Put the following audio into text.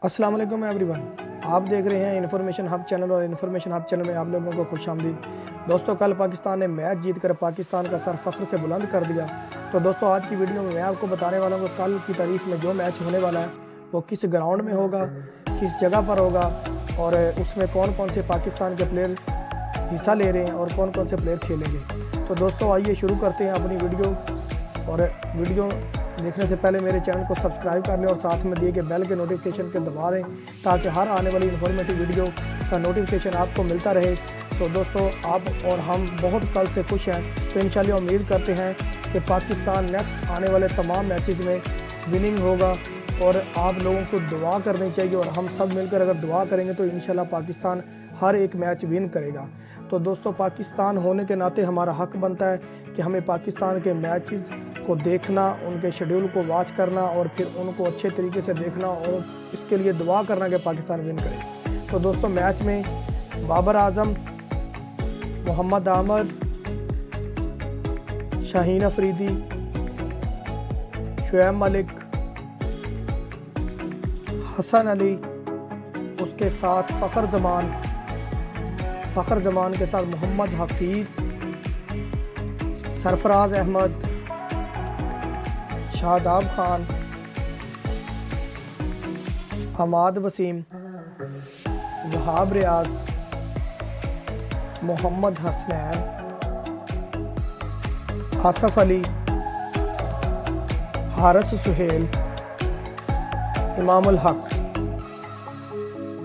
अस्सलाम वालेकुम एवरीवन, आप देख रहे हैं इन्फॉर्मेशन हब चैनल और इन्फॉर्मेशन हब चैनल में आप लोगों को खुशामदीद। दोस्तों, कल पाकिस्तान ने मैच जीतकर पाकिस्तान का सर फख्र से बुलंद कर दिया। तो दोस्तों, आज की वीडियो में मैं आपको बताने वाला हूँ कल की तारीख में जो मैच होने वाला है वो किस ग्राउंड में होगा, किस जगह पर होगा और उसमें कौन कौन से पाकिस्तान के प्लेयर हिस्सा ले रहे हैं और कौन कौन से प्लेयर खेलेंगे। तो दोस्तों, आइए शुरू करते हैं अपनी वीडियो। और वीडियो देखने से पहले मेरे चैनल को सब्सक्राइब कर लें और साथ में दिए गए बेल के नोटिफिकेशन के दबा दें ताकि हर आने वाली इन्फॉर्मेटिव वीडियो का नोटिफिकेशन आपको मिलता रहे। तो दोस्तों, आप और हम बहुत कल से खुश हैं। तो इंशाल्लाह उम्मीद करते हैं कि पाकिस्तान नेक्स्ट आने वाले तमाम मैचेस में विनिंग होगा और आप लोगों को दुआ करनी चाहिए और हम सब मिलकर अगर दुआ करेंगे तो इंशाल्लाह पाकिस्तान हर एक मैच विन करेगा। तो दोस्तों, पाकिस्तान होने के नाते हमारा हक बनता है कि हमें पाकिस्तान के मैचेस को देखना, उनके शेड्यूल को वॉच करना और फिर उनको अच्छे तरीके से देखना और इसके लिए दुआ करना कि पाकिस्तान विन करे। तो दोस्तों, मैच में बाबर आजम, मोहम्मद आमर, शाहीन अफरीदी, शुएब मलिक, हसन अली, उसके साथ फ़खर जमान के साथ मोहम्मद हफीज़, सरफराज अहमद, शादाब खान, हमाद वसीम, वहाब रियाज, मोहम्मद हसनैन, आसफ अली, हारिस सुहेल, इमामुल हक।